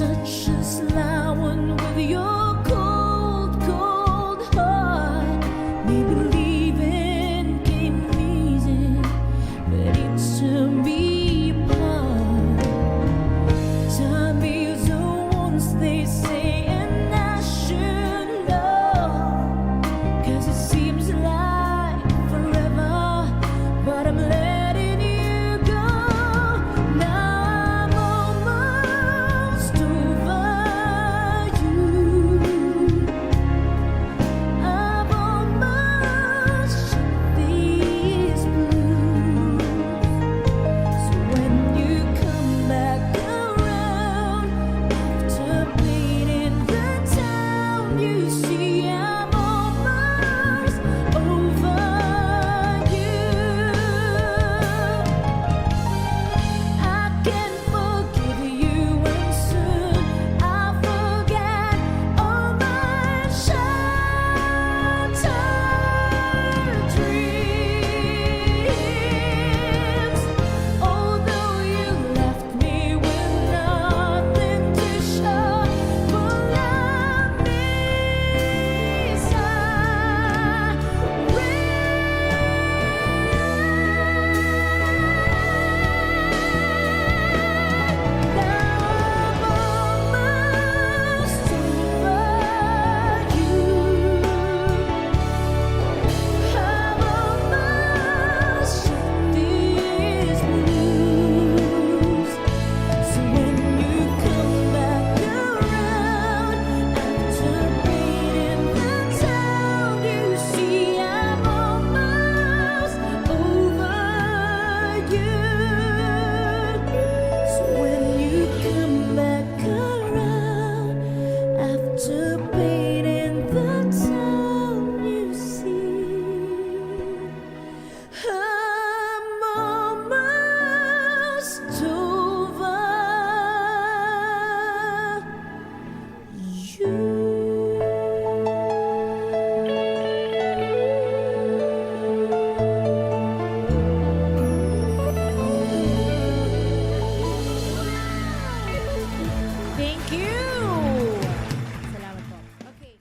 such a sly one with your cold, cold heart. Maybe leaving came easy, but it's to be apart. Time is a once they say, and I should know, 'cause it seems like forever, but I'm letting you go. Now I'm almost over you. I've almost shut these blues. So when you come back around after bleeding the town, you see I'm almost over you. I can forgive you, and soon I'll forget all my shattered dreams. Although you left me with nothing to show for love means I after bleeding the town, you see I'm almost over you. Thank you. Salamat po. Okay.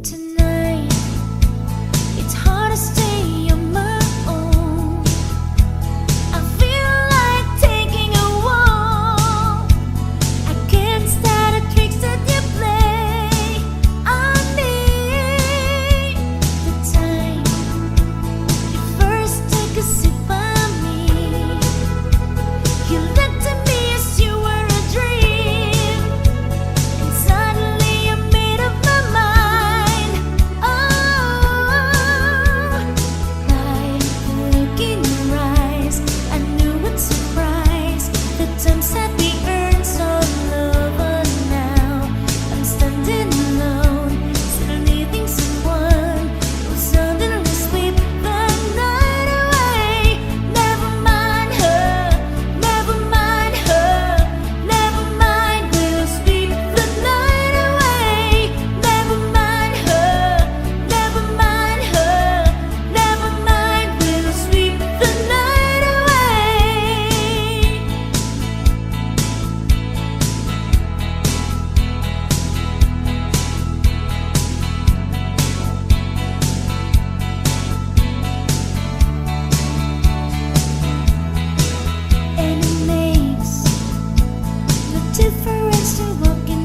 Tonight, it's hard to stay on my own. I feel like taking a walk. I can't stand the tricks that you play on me. The time you first took a sip of me, you looked at me as you were a dream, and suddenly I made up my mind. Oh, by the look in your eyes, I knew with surprise the times that we earned so love, but now I'm standing alone, still needing someone who suddenly sweep the night away. Never mind her, never mind her, never mind, we'll sweep the night away. Never mind her, never mind her, never mind, we'll sweep the night away. And it makes no difference to walking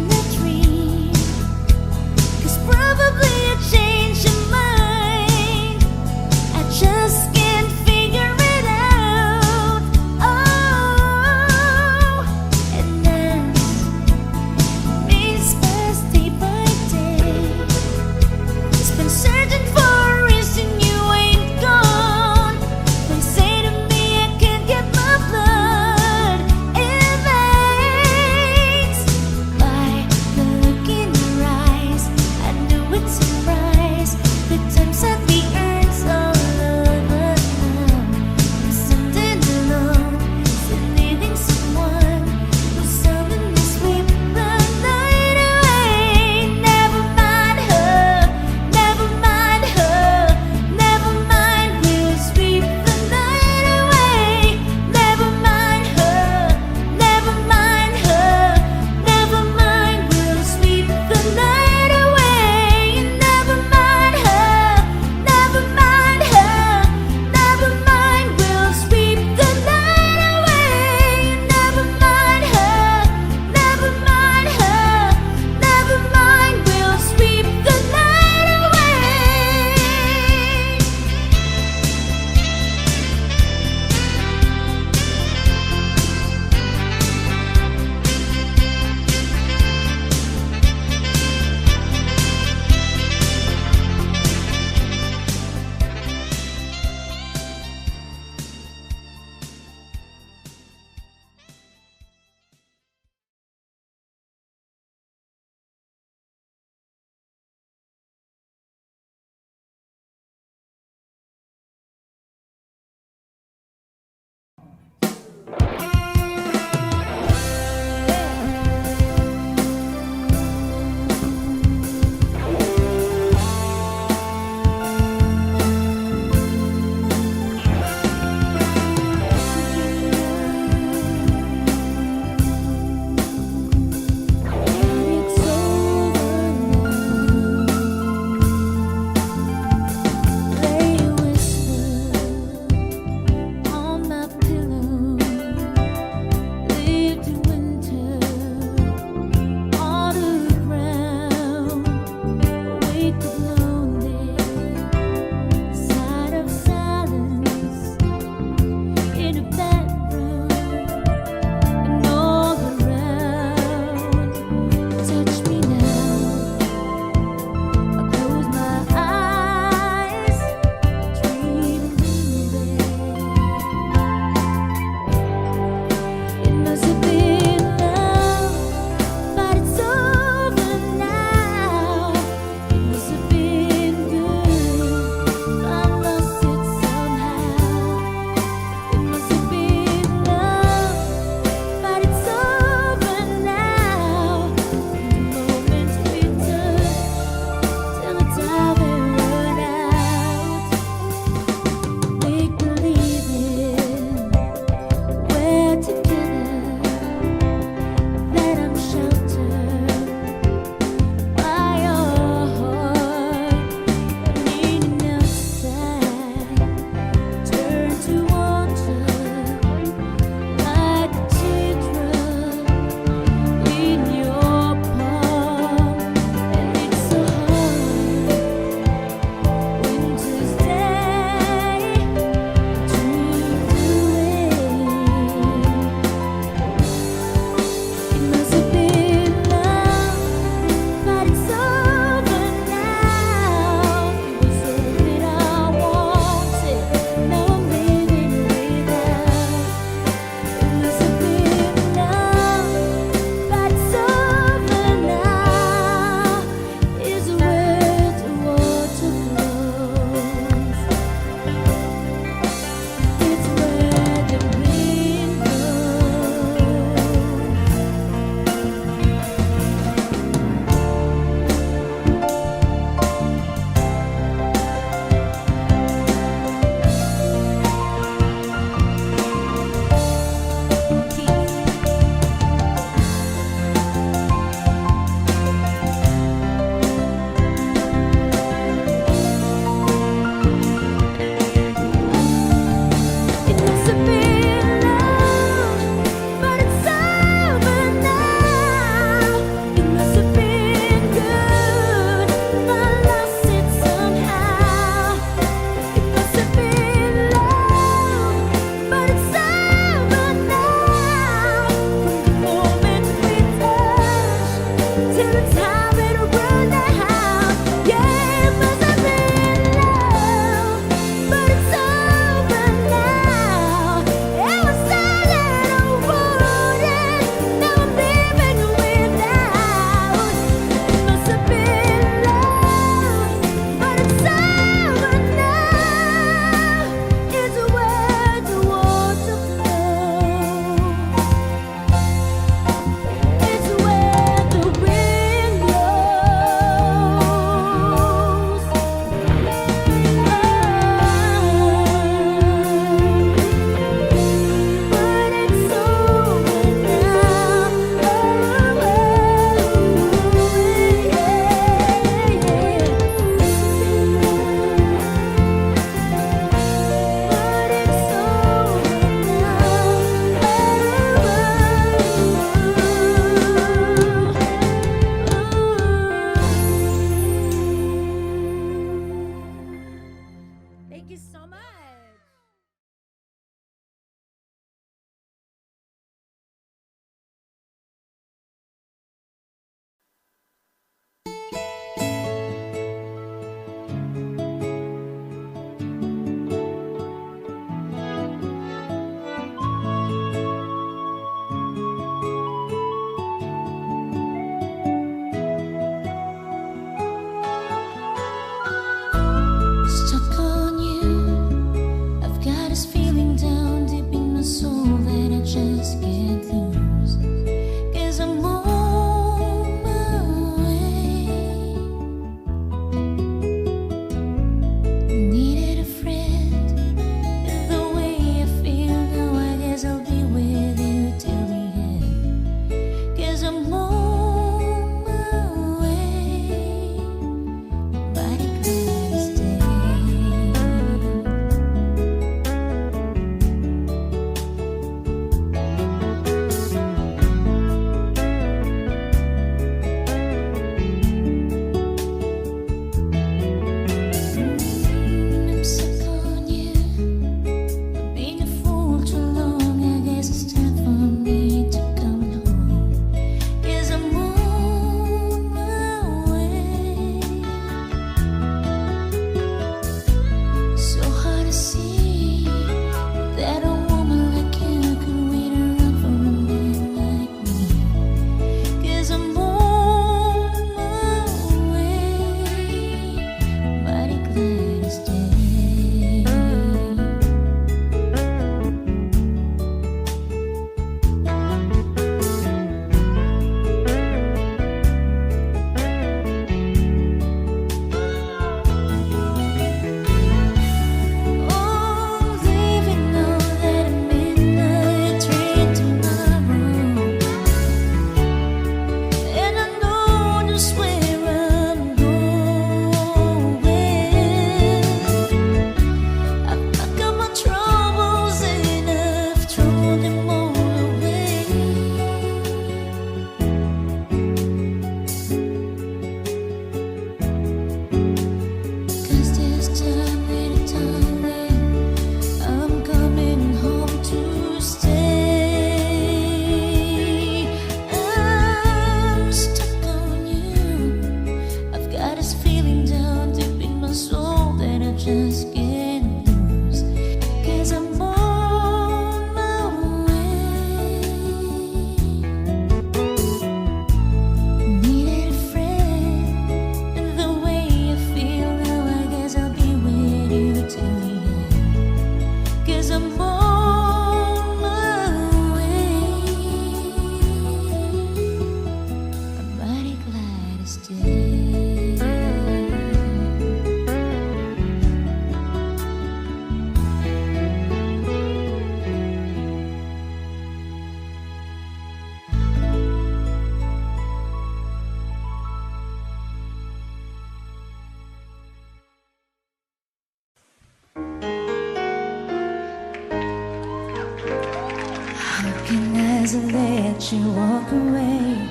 to let you walk away.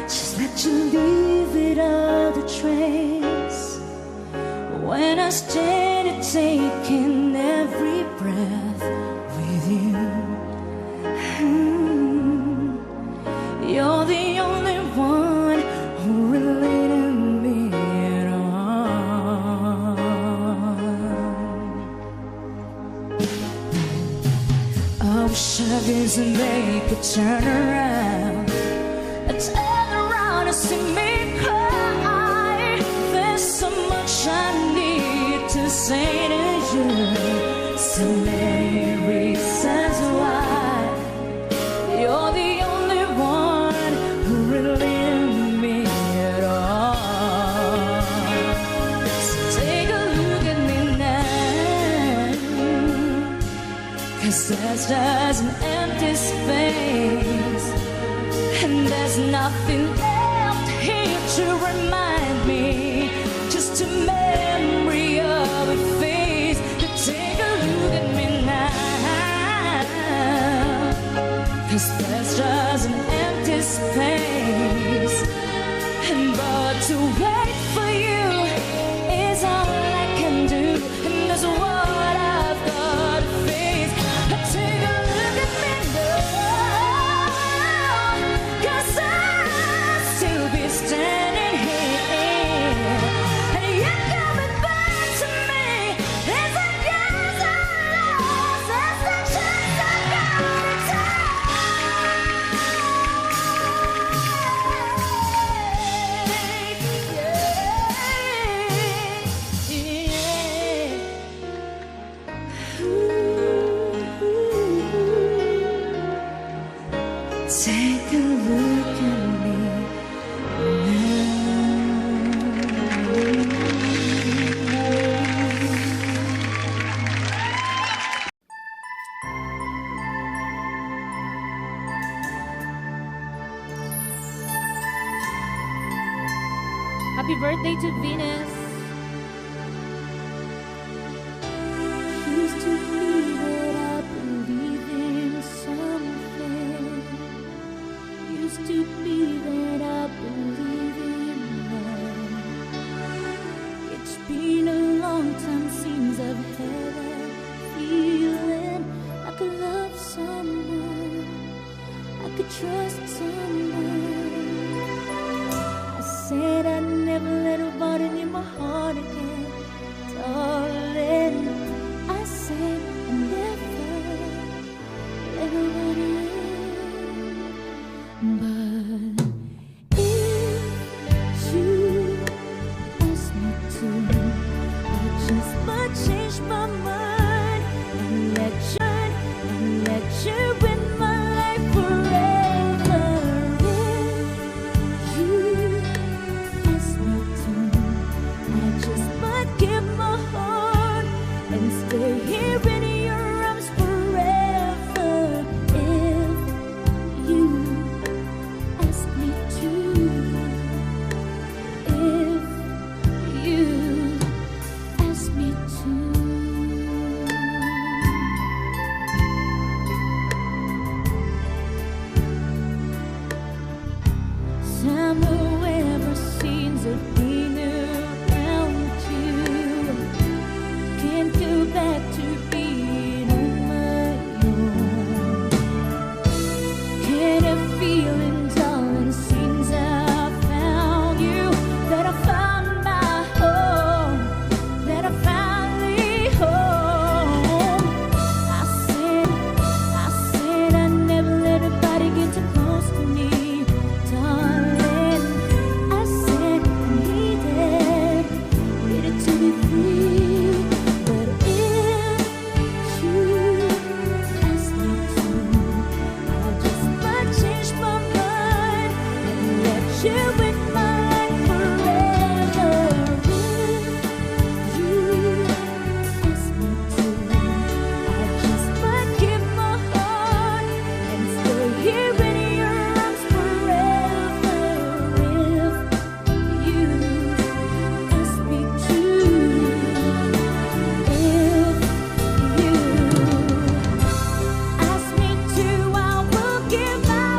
Just let you leave without a trace. When I stand taking every breath with you, you're the only one who related me at all. I wish I could make it turn around, turn around and see me cry. There's so much I need to say to you, so many reasons why you're the only one who really me at all. So take a look at me now, 'cause there's just an empty space, and there's nothing left here to remind me, just a memory of a face. To take a look at me now, 'cause there's just an empty space, and but to wait for you is all I can do, and that's what I've got to face. Take a look at me now, 'cause I'll still be standing here, and you're coming back to me. There's a chance I lost, there's a chance I gotta take. Take a look at me Happy birthday to Venus. Used to be that I believe in something. Used to be that I believe in love. It's been a long time since I've had that feeling. I could love someone, I could trust someone. I said I'd never let nobody in my heart again, darling. I said I'd never let nobody in. But if you ask me to, I just might change my mind and let you in my life forever. If you ask me to, I just might give my heart and stay here in your arms forever. If you ask me to, if you ask me to. Summer ever seems to be around you. Can't go back to being on my own. Can't have feeling, darling, since I found you, that I found my home, that I finally home. I said I'd never let nobody get too close to me, darling. I said I needed to be free. But if you ask me to, I just might change my mind and let you in my life forever. If you ask me to, I just might give my heart and stay here in your arms forever. If you ask me to, if you ask me to, I will give my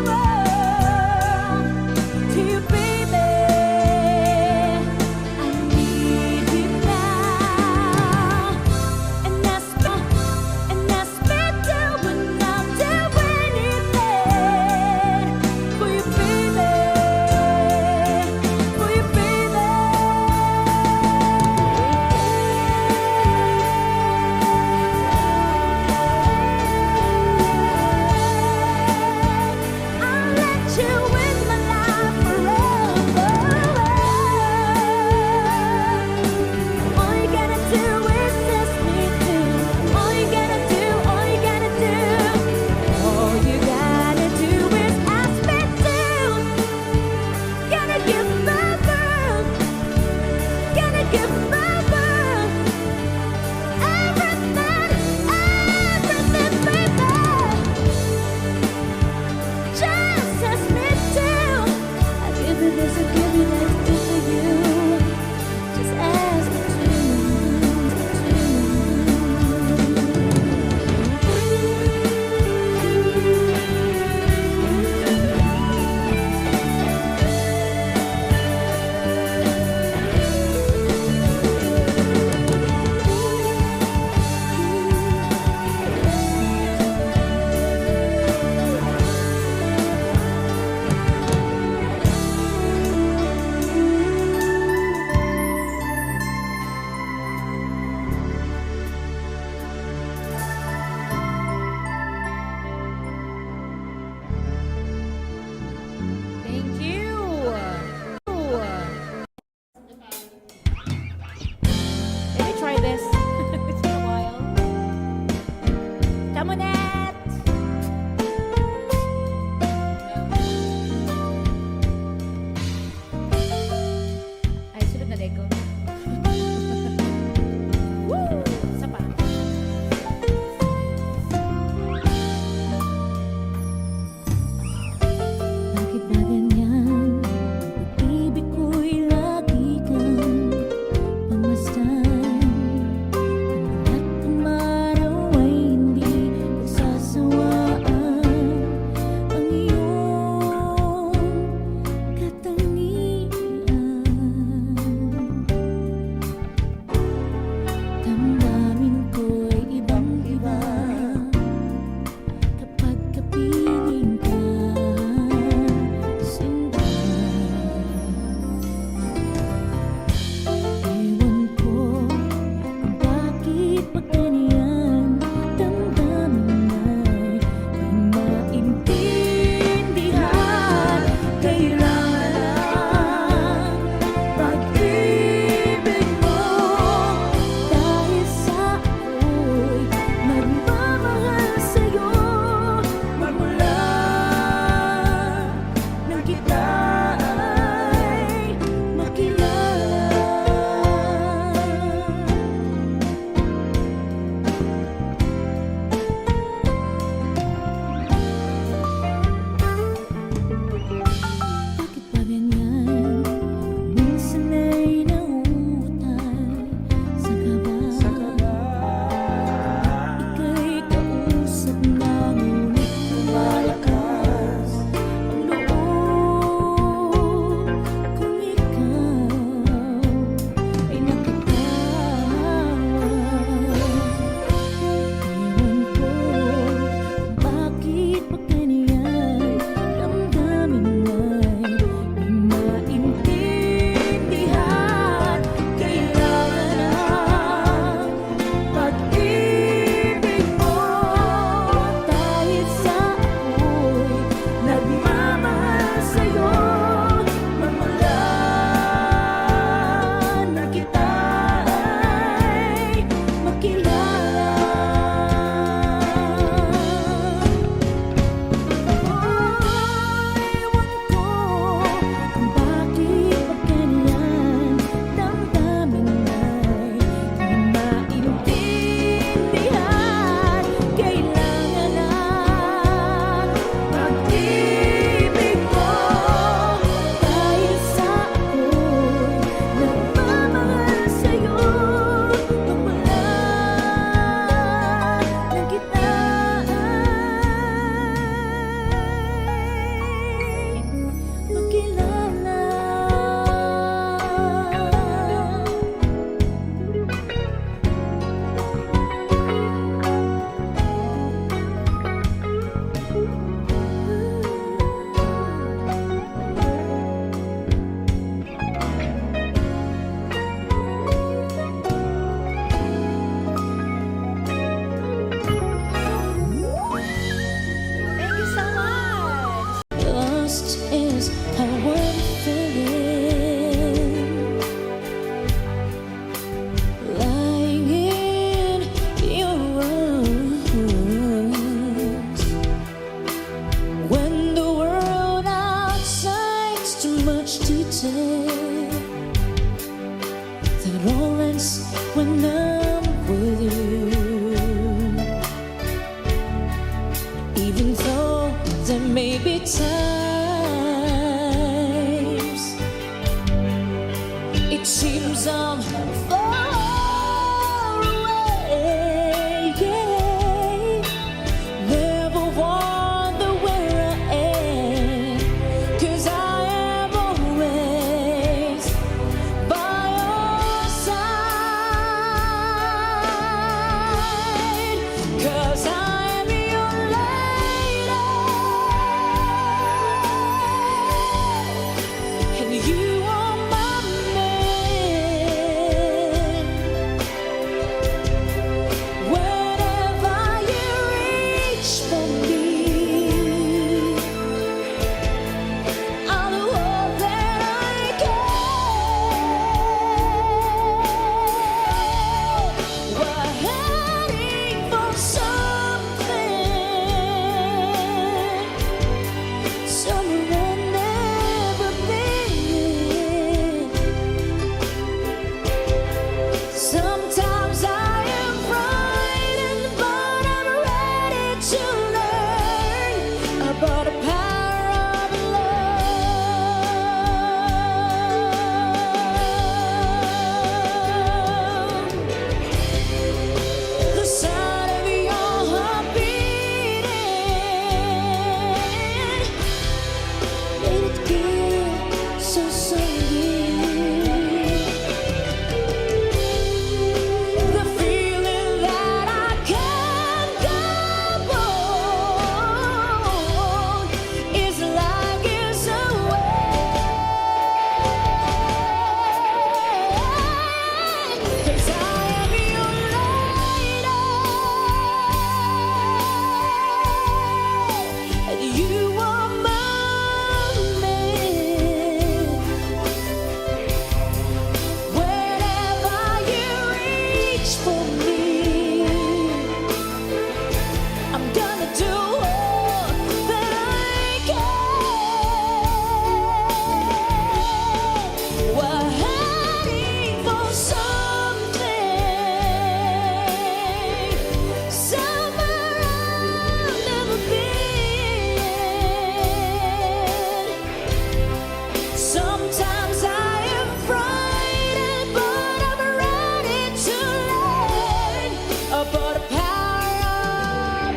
much to take. That all ends when I'm with you. Even though there may be times it seems I'm far away, yeah. Never wonder where I am, 'cause I am always by your side, 'cause I am your lady, and you are my man. Whenever you reach for me, I'll do all that I can. We're heading for something, somewhere I've never been. Sometimes I am frightened, but I'm ready to learn about the power of love. The sound of your heart beating made it feel so sweet. The feeling that I can't go on is like it's away. 'Cause I am your lady, and you are my man. Whenever you reach for me, I'm gonna do all that I can. We're heading for something, somewhere I've never been. Sometimes I am frightened, but I'm ready to learn about the power of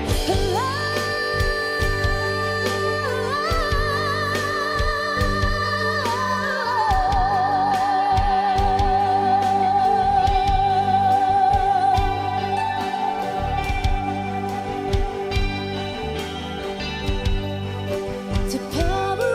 love. The power of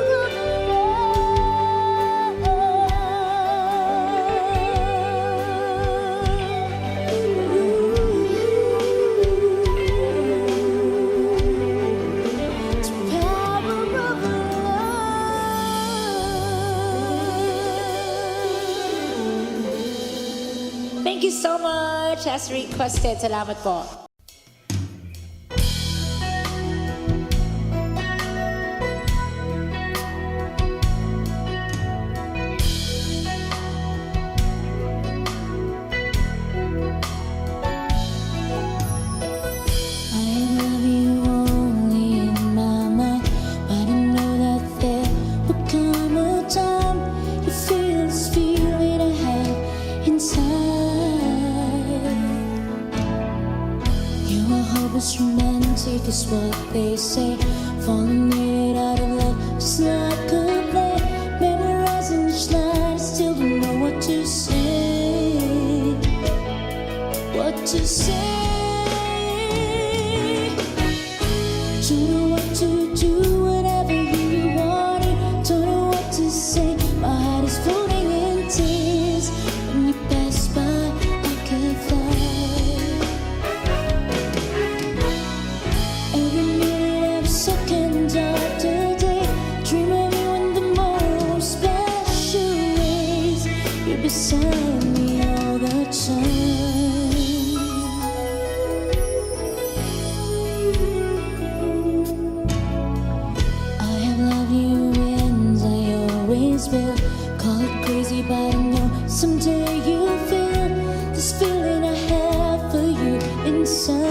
Thank you so much as requested. Salamat po. I love you only in my mind, but I know that there will come a time you feel this feeling I have inside. You are hopeless romantic is what they say, falling made out of love just like a play, memorizing each line, I still don't know what to say, what to say. Don't know what to do, whatever you want it. Don't know what to say, my heart is floating in tears. When you pass by, I could fly. Every minute, every second of the day, dream of you and spell. Call it crazy, but I know someday you'll feel this feeling I have for you inside.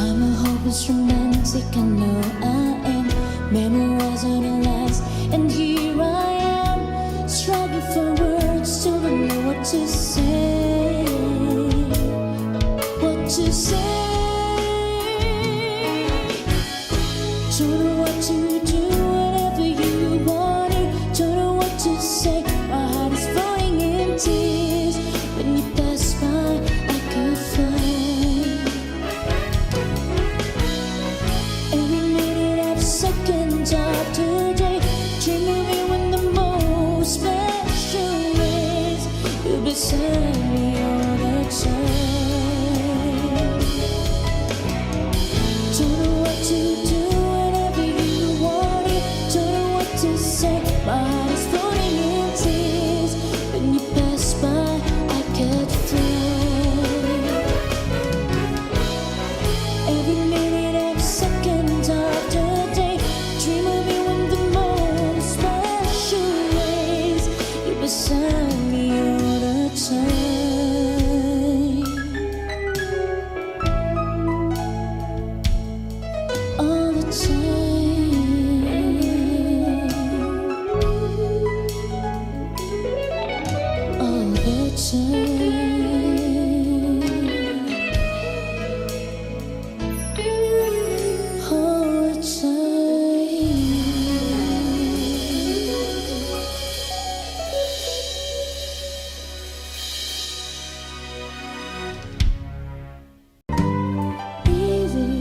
I'm a hopeless romantic, I know I am. Memorize all the lies, and here I am, struggling for words, still don't know what to say. What to say? Don't know what to do, whatever you want it. Don't know what to say, my heart is falling in tears. When you pass by, I could fly. Every minute, every second of today, dream of you in the most special ways. You're beside me all the time. Don't know what to do, whatever you want it. Don't know what to say, my heart is floating in tears. When you pass by, I could fly. Every minute, every second of the day, dream of you in the most special ways. You're beside me all the time. All the time. All the time. All the time. Easy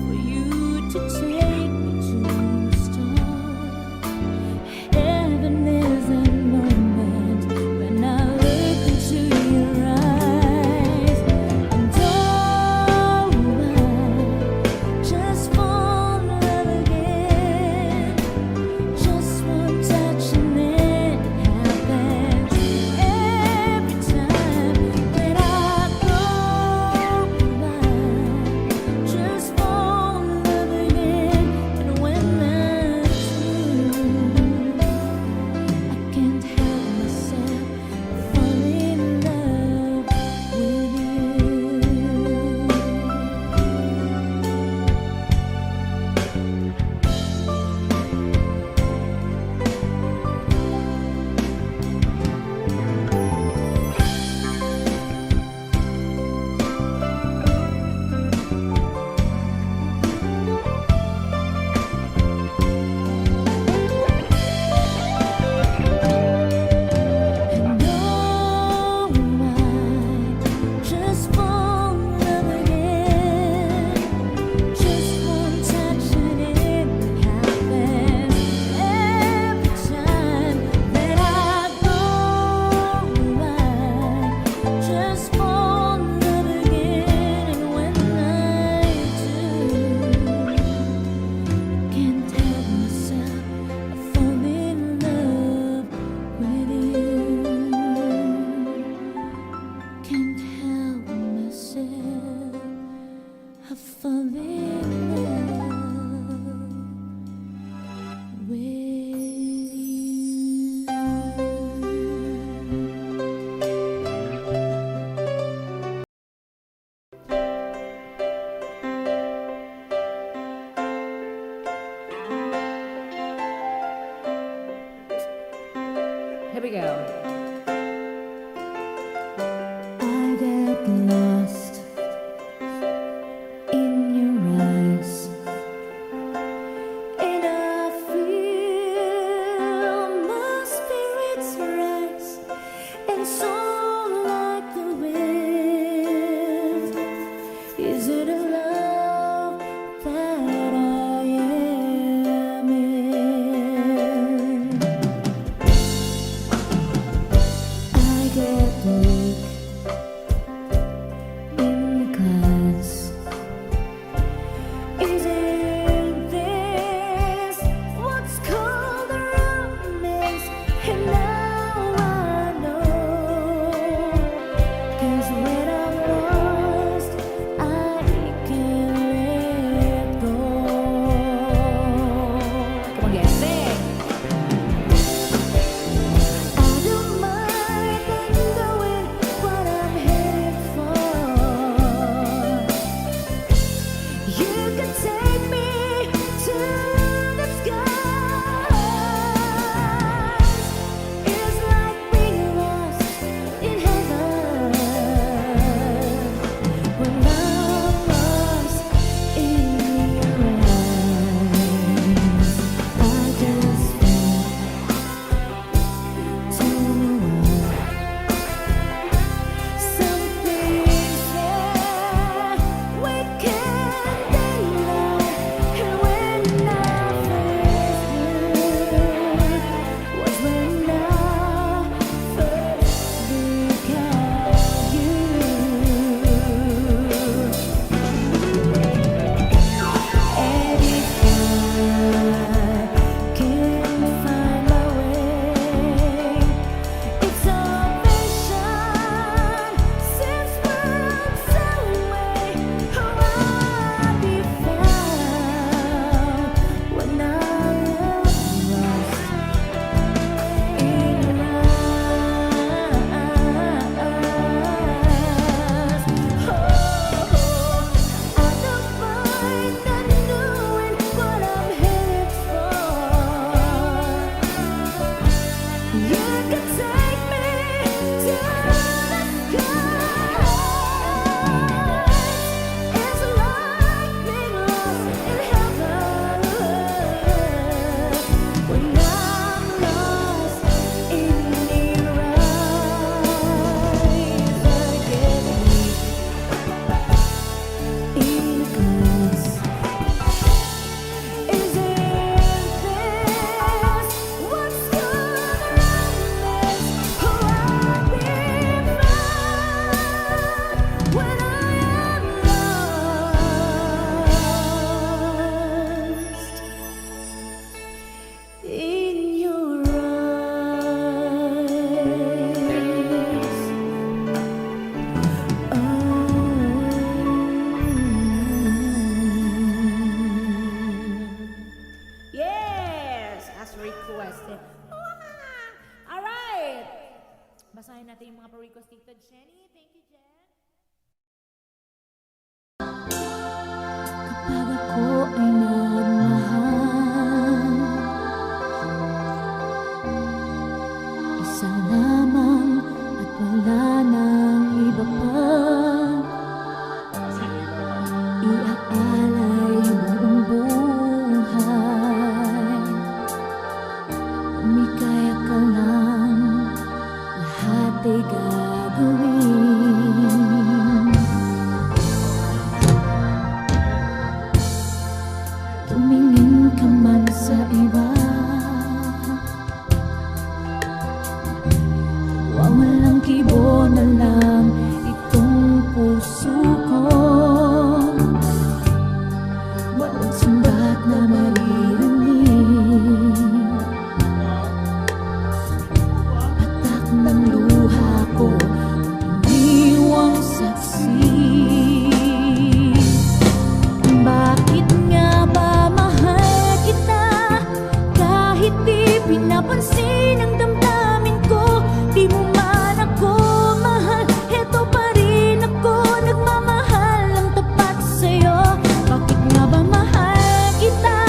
for you to take me to the start. Heaven is a moment when I look into your eyes, and oh, I just fall in love again. Just one touch and it happens every time that I go by. Just fall in love again, and when I do, I can't help myself falling in love with you. And oh, I just fall in love again. Just one touch and it happens every time that I go by. Just fall in love again, and when I do, can't help myself, I fall in love with you. Can't help myself, I fall in love with you. Here we go. I get lost in your eyes, and I feel my spirits rise, and so like the wind. Is it a love that I am in? request. Alright! Basahin natin yung mga pa-request dito. Jenny, thank you, Jen. Kapag ako ay nagmahal, isa lamang at wala nang iba pa. Iaalay buong buhay, umikaya ka lang, lahat ay gagawin. Tumingin ka man sa iba, walang kibo na lang itong puso ko. Walang sumbat na maririnig, patak ng luha ko, iniwang saksi. Bakit nga ba mahal kita? Kahit di pinapansin ang damdamin ko, di mo man ako mahal, heto pa rin ako, nagmamahal ang tapat sa'yo. Bakit nga ba mahal kita?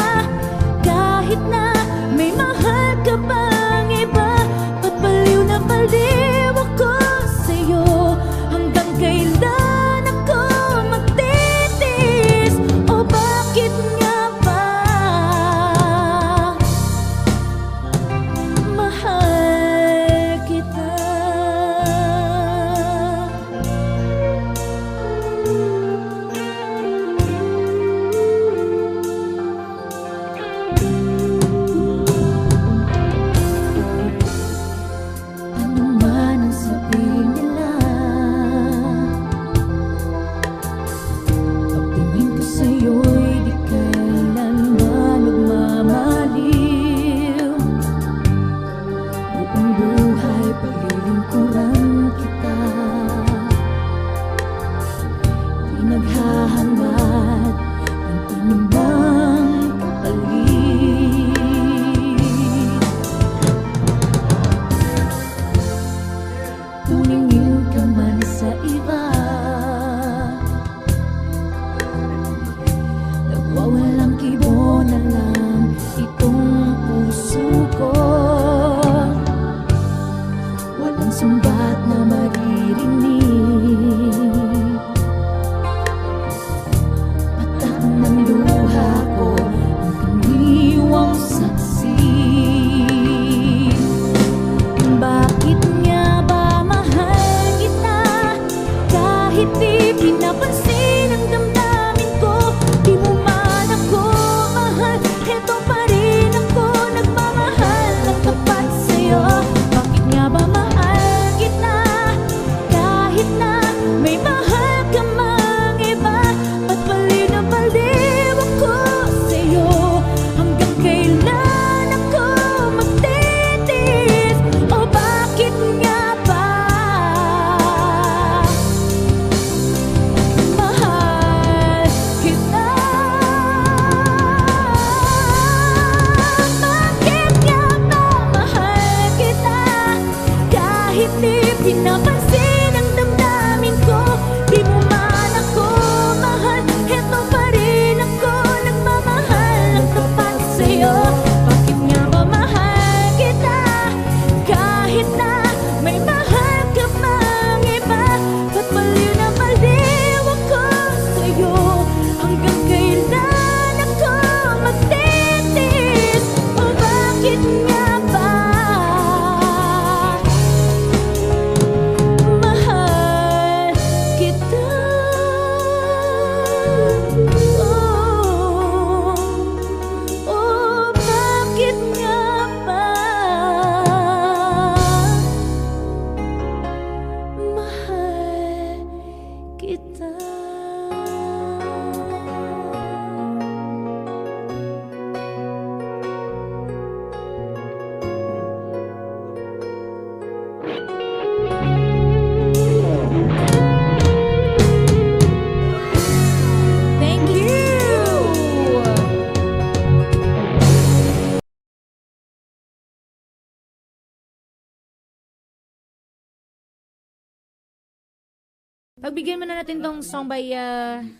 Pagbigyan mo na natin tong song by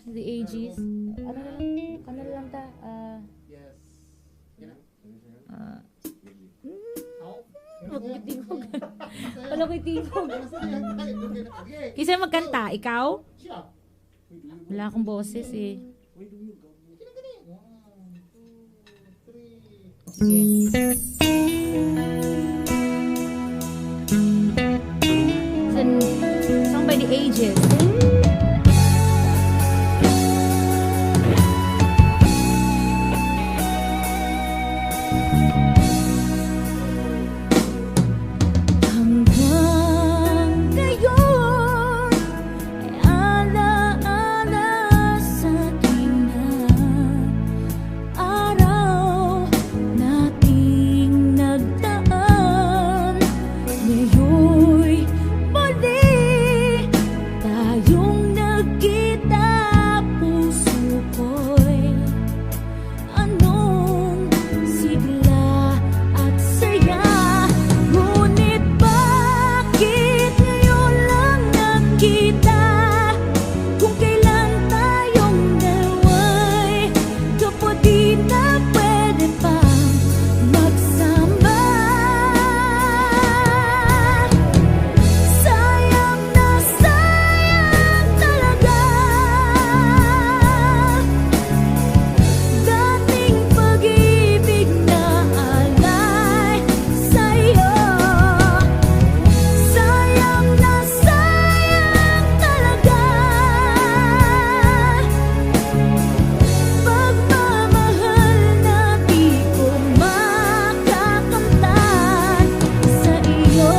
The Aegis. Ano na lang ta? Magbitingog. Wala ko'y tingog. Kisa magkanta, ikaw? Wala akong boses eh. Sige. Song by The Aegis. Hanggang ngayon ay alaala sa akin na araw nating nagdaan. Ngayon'y muli tayong nagkita, puso ko'y anong sigla at saya. Ngunit bakit ngayon lang nagkita, kung kailan tayong dalawa'y kapatid na pwede pang magsama. Sayang na sayang talaga dating pag-ibig na alay sa'yo. Sayang na sayang talaga pagmamahal na di ko makakamtan sa iyo.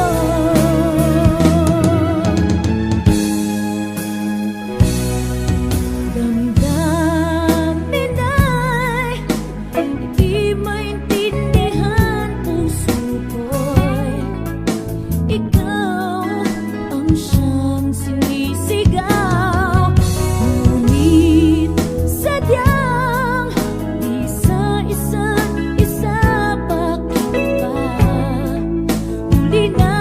Damdamin ay di maintindihan, puso ko'y ikaw ang siyang sinisigaw. Ngunit sadyang di sa isa't isa, bakit ba huli na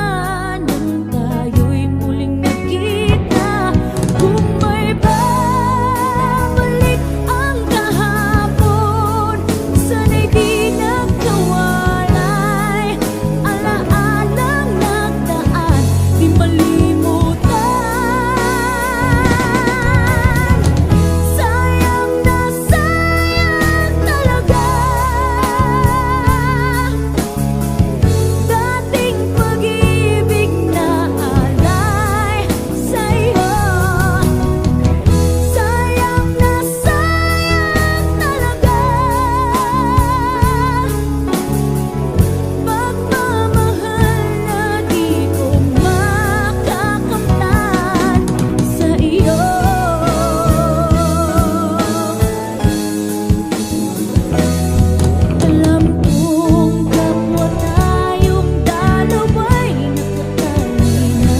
nang tayo'y muling nagkita? Kung may babalik ang kahapon, sana'y di nagkawalay. Alaalang nagdaan, di malimutan. Sayang na sayang talaga dating pag-ibig na alay sa'yo. Sayang na sayang talaga pagmamahal na di ko makakamtan sa iyo. Alam kong kapwa tayong dalawa'y nakatali na,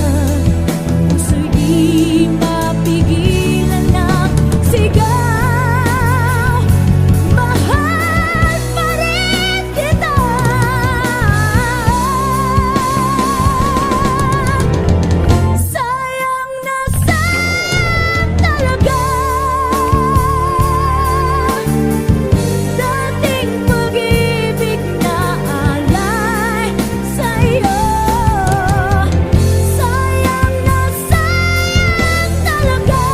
puso'y di mapigilan ng sigaw. Mahal pa rin kita. Sayang na sayang talaga dating pag-ibig na alay sa'yo. Sayang na sayang talaga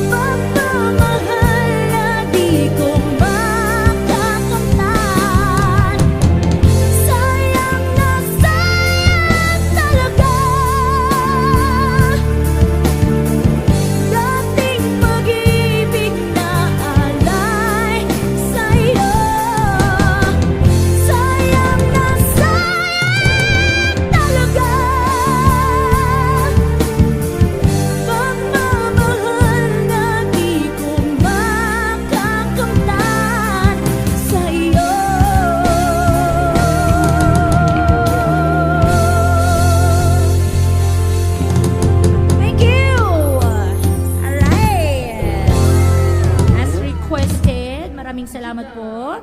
pagmamahal na di ko makakamtan. Sayang na sayang talaga dating pag-ibig na alay sa'yo. Sayang na sayang talaga pagmamahal na di ko makakamtan sa iyo. Thank you! Alright! As requested, maraming salamat po.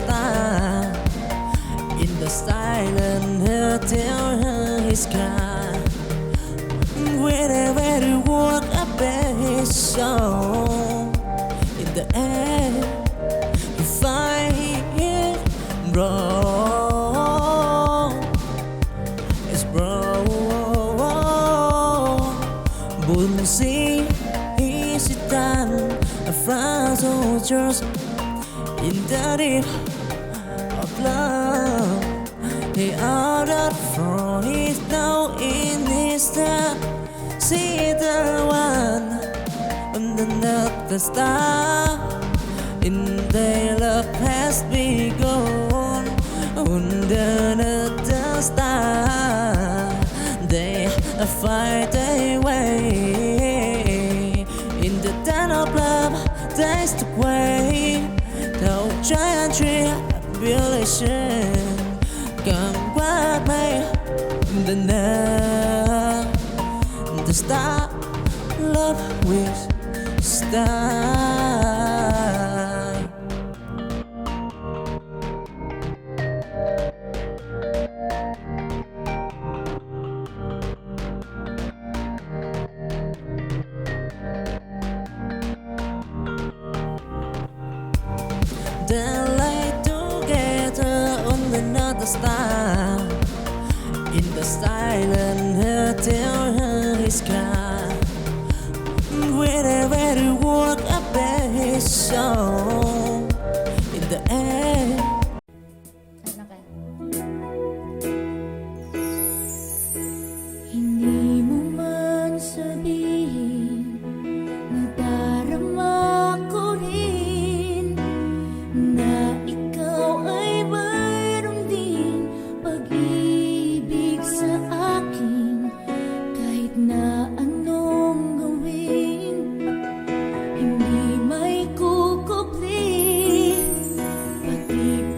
star in the silent hotel sky. Wherever you walk up his soul, in the air you find it wrong. It's wrong. Bunsing hesitant, a friend soldiers in the deep of love. He ordered for his now in his step. See the one underneath the star. In their love has begun. Underneath the star, they fight their way. In the den of love, they stuck away. The giant tree tribulation come what may the night. The star love with star. They lay together on another star in the silent hotel sky. Wherever you walk up his soul in the air. Ano ka? Hindi mo man sabihin, nadarama ko rin na ikaw ay mayroon din pag-ibig sa akin. Kahit na anong gawin, hindi may kukupli. Pati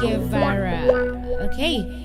Guevara. Okay.